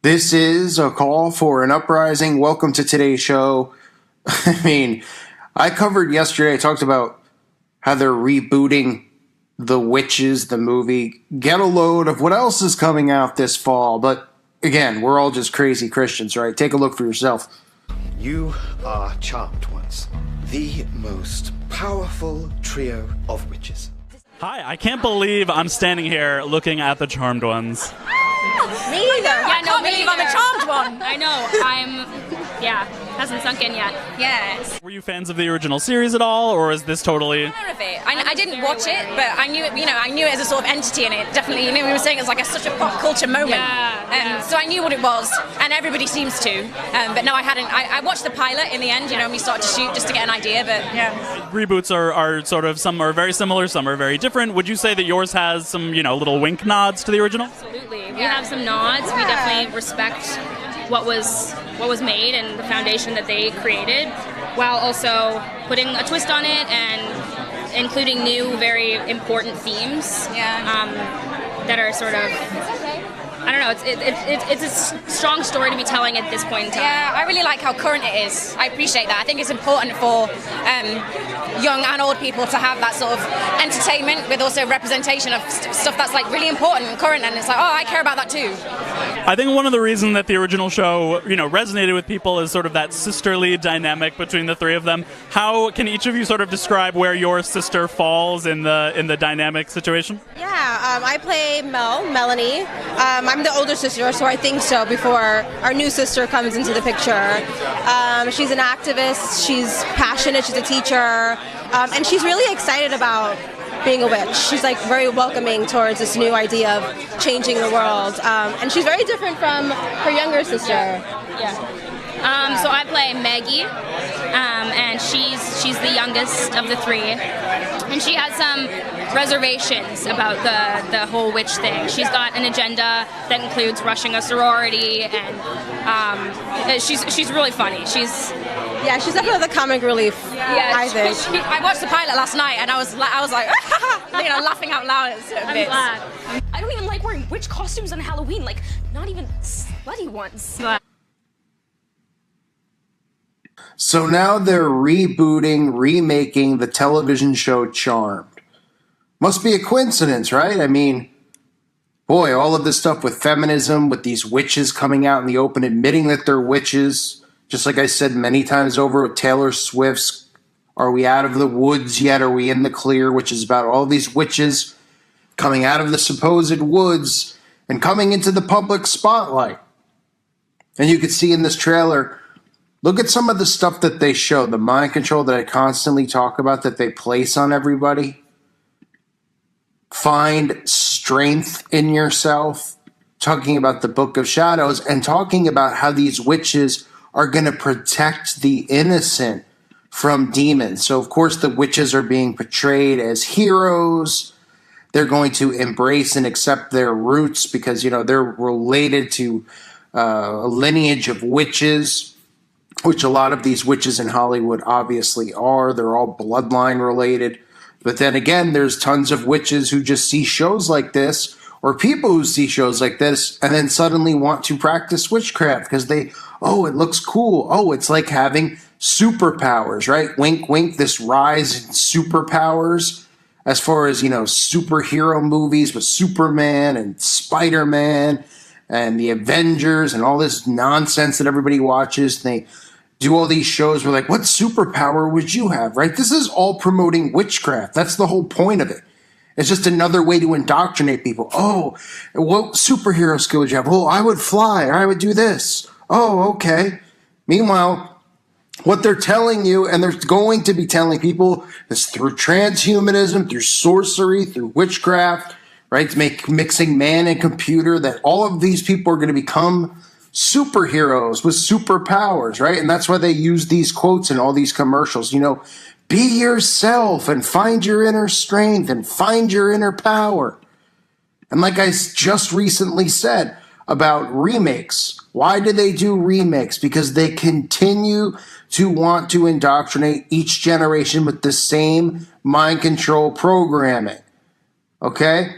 This is a call for an uprising. Welcome to today's show. I covered yesterday, I talked about how they're rebooting The Witches, the movie. Get a load of what else is coming out this fall. But again, we're all just crazy Christians, right? Take a look for yourself. You are Charmed Ones, the most powerful trio of witches. Hi, I can't believe I'm standing here looking at the Charmed Ones. Me either. Yeah, no, me believe I'm a either. charmed one. I know. Hasn't sunk in yet. Yes. Were you fans of the original series at all, or is this totally... None of it. I didn't watch it, but I knew it. I knew it as a sort of entity, and it definitely. We were saying it's like such a pop culture moment. Yeah. So I knew what it was, and everybody seems to. But no, I hadn't. I watched the pilot in the end. And we started to shoot just to get an idea. But yeah. Reboots are sort of, some are very similar, some are very different. Would you say that yours has some, little wink nods to the original? Absolutely. We have some nods. We definitely respect what was made and the foundation that they created, while also putting a twist on it and including new, very important themes. That are sort of. I don't know. It's a strong story to be telling at this point in time. Yeah, I really like how current it is. I appreciate that. I think it's important for young and old people to have that sort of entertainment with also representation of stuff that's like really important and current, and it's like, oh, I care about that too. I think one of the reasons that the original show, resonated with people is sort of that sisterly dynamic between the three of them. How can each of you sort of describe where your sister falls in the dynamic situation? Yeah, I play Melanie. I'm the older sister, so I think so before our new sister comes into the picture. She's an activist, she's passionate, she's a teacher, and she's really excited about being a witch. She's like very welcoming towards this new idea of changing the world. And she's very different from her younger sister. So I play Maggie, and she's the youngest of the three, and she has some reservations about the whole witch thing. She's got an agenda that includes rushing a sorority, and she's really funny. She's definitely the comic relief. I think. I watched the pilot last night, and I was like, laughing out loud at certain I'm bits. glad. I don't even like wearing witch costumes on Halloween, like not even slutty ones. So now they're remaking the television show Charmed. Must be a coincidence, right? Boy, all of this stuff with feminism, with these witches coming out in the open, admitting that they're witches. Just like I said many times over with Taylor Swift's Are We Out of the Woods Yet? Are We in the Clear? Which is about all these witches coming out of the supposed woods and coming into the public spotlight. And you could see in this trailer, look at some of the stuff that they show, the mind control that I constantly talk about that they place on everybody. Find strength in yourself, talking about the Book of Shadows and talking about how these witches are going to protect the innocent from demons. So, of course, the witches are being portrayed as heroes. They're going to embrace and accept their roots because, they're related to a lineage of witches, which a lot of these witches in Hollywood obviously are. They're all bloodline related. But then again, there's tons of witches who just see shows like this, or people who see shows like this and then suddenly want to practice witchcraft because it looks cool. Oh, it's like having superpowers, right? Wink, wink, this rise in superpowers as far as, superhero movies with Superman and Spider-Man and the Avengers and all this nonsense that everybody watches. They do all these shows where like, what superpower would you have, right? This is all promoting witchcraft. That's the whole point of it. It's just another way to indoctrinate people. Oh, what superhero skill would you have? Well, I would fly, or I would do this. Oh, okay. Meanwhile, what they're telling you, and they're going to be telling people, is through transhumanism, through sorcery, through witchcraft, right? Mixing man and computer, that all of these people are going to become superheroes with superpowers, right? And that's why they use these quotes in all these commercials. Be yourself and find your inner strength and find your inner power. And like I just recently said about remakes, why do they do remakes? Because they continue to want to indoctrinate each generation with the same mind control programming. Okay?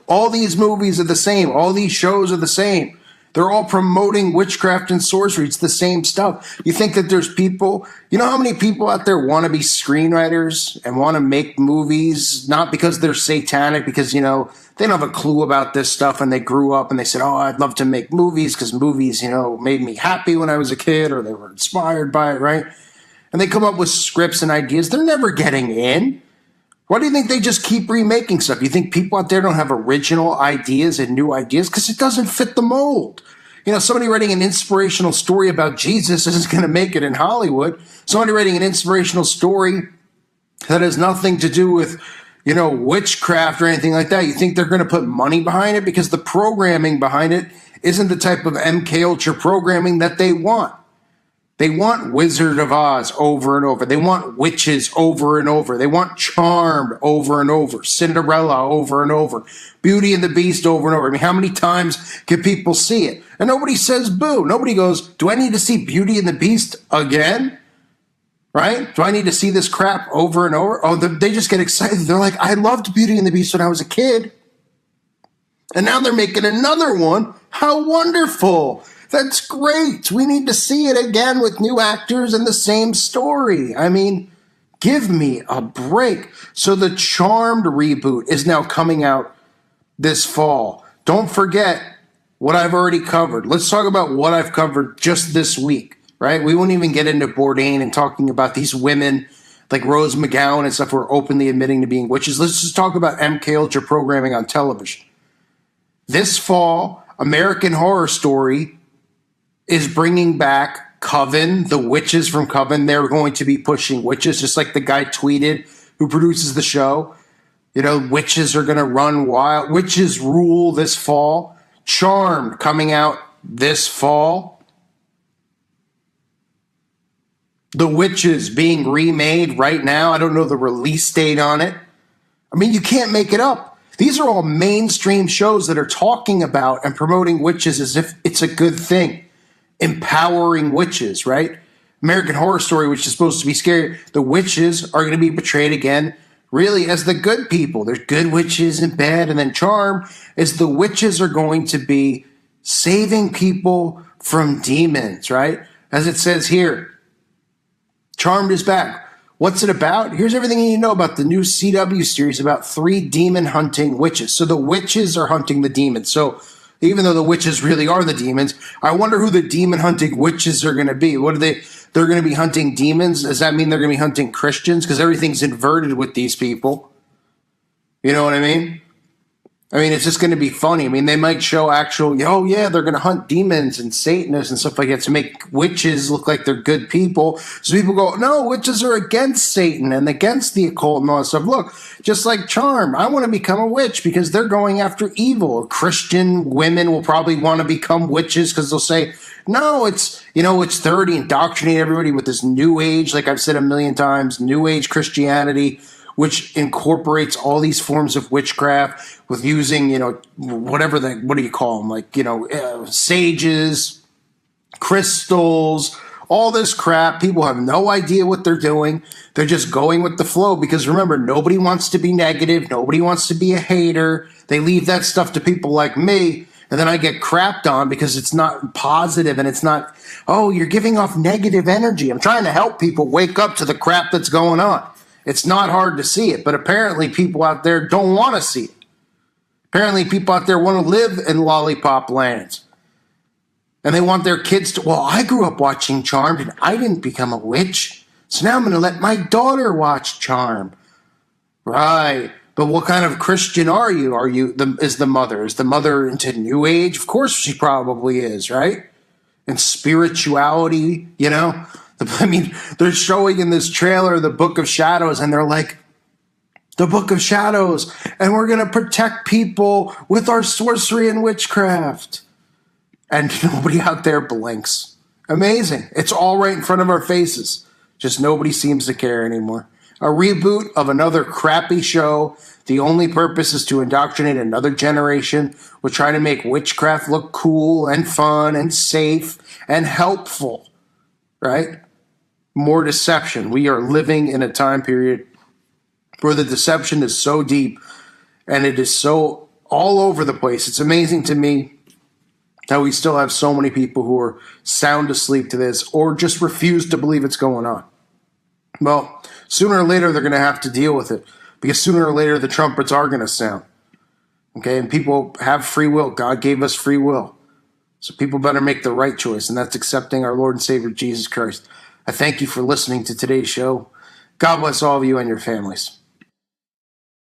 All these movies are the same. All these shows are the same. They're all promoting witchcraft and sorcery. It's the same stuff. You think that there's people, you know how many people out there want to be screenwriters and want to make movies, not because they're satanic, because, you know, they don't have a clue about this stuff and they grew up and they said, oh, I'd love to make movies because movies, you know, made me happy when I was a kid, or they were inspired by it, right? And they come up with scripts and ideas. They're never getting in. Why do you think they just keep remaking stuff? You think people out there don't have original ideas and new ideas? Because it doesn't fit the mold. You know, somebody writing an inspirational story about Jesus isn't going to make it in Hollywood. Somebody writing an inspirational story that has nothing to do with, you know, witchcraft or anything like that, you think they're going to put money behind it? Because the programming behind it isn't the type of MK Ultra programming that they want. They want Wizard of Oz over and over. They want witches over and over. They want Charmed over and over. Cinderella over and over. Beauty and the Beast over and over. I mean, how many times can people see it? And nobody says boo. Nobody goes, do I need to see Beauty and the Beast again? Right? Do I need to see this crap over and over? Oh, they just get excited. They're like, I loved Beauty and the Beast when I was a kid. And now they're making another one. How wonderful. That's great. We need to see it again with new actors and the same story. I mean, give me a break. So the Charmed reboot is now coming out this fall. Don't forget what I've already covered. Let's talk about what I've covered just this week, right? We won't even get into Bourdain and talking about these women like Rose McGowan and stuff who are openly admitting to being witches. Let's just talk about MK Ultra programming on television. This fall, American Horror Story is bringing back Coven, the witches from Coven. They're going to be pushing witches, just like the guy tweeted who produces the show. You know, witches are going to run wild. Witches rule this fall. Charmed coming out this fall. The Witches being remade right now. I don't know the release date on it. I mean, you can't make it up. These are all mainstream shows that are talking about and promoting witches as if it's a good thing. Empowering witches, right? American Horror Story, which is supposed to be scary, the witches are going to be portrayed again really as the good people. There's good witches and bad, and then Charm is the witches are going to be saving people from demons, right? As it says here, Charmed is back. What's it about? Here's everything you need to know about the new CW series about 3 demon hunting witches. So the witches are hunting the demons. So even though the witches really are the demons, I wonder who the demon hunting witches are going to be. What are they? They're going to be hunting demons? Does that mean they're going to be hunting Christians? Because everything's inverted with these people. You know what I mean? I mean, it's just going to be funny. I mean, they might show actual, oh yeah, they're going to hunt demons and Satanists and stuff like that to make witches look like they're good people. So people go, no, witches are against Satan and against the occult and all that stuff. Look, just like Charm, I want to become a witch because they're going after evil. Christian women will probably want to become witches because they'll say, no, it's, you know, it's 30, indoctrinate everybody with this new age, like I've said a million times, new age Christianity, which incorporates all these forms of witchcraft with using, you know, whatever what do you call them? Like, you know, sages, crystals, all this crap. People have no idea what they're doing. They're just going with the flow because remember, nobody wants to be negative. Nobody wants to be a hater. They leave that stuff to people like me. And then I get crapped on because it's not positive and it's not, oh, you're giving off negative energy. I'm trying to help people wake up to the crap that's going on. It's not hard to see it, but apparently people out there don't want to see it. Apparently people out there want to live in lollipop lands. And they want their kids to, well, I grew up watching Charmed and I didn't become a witch. So now I'm going to let my daughter watch Charmed. Right. But what kind of Christian are you? Is the mother? Is the mother into New Age? Of course she probably is, right? And spirituality, you know? I mean, they're showing in this trailer the Book of Shadows, and they're like, the Book of Shadows, and we're going to protect people with our sorcery and witchcraft. And nobody out there blinks. Amazing. It's all right in front of our faces. Just nobody seems to care anymore. A reboot of another crappy show. The only purpose is to indoctrinate another generation. We're trying to make witchcraft look cool and fun and safe and helpful. Right? More deception. We are living in a time period where the deception is so deep and it is so all over the place. It's amazing to me How we still have so many people who are sound asleep to this or just refuse to believe it's going on. Well, sooner or later they're going to have to deal with it because sooner or later the trumpets are going to sound. Okay, and people have free will. God gave us free will. So people better make the right choice, and that's accepting our Lord and Savior Jesus Christ. I thank you for listening to today's show. God bless all of you and your families.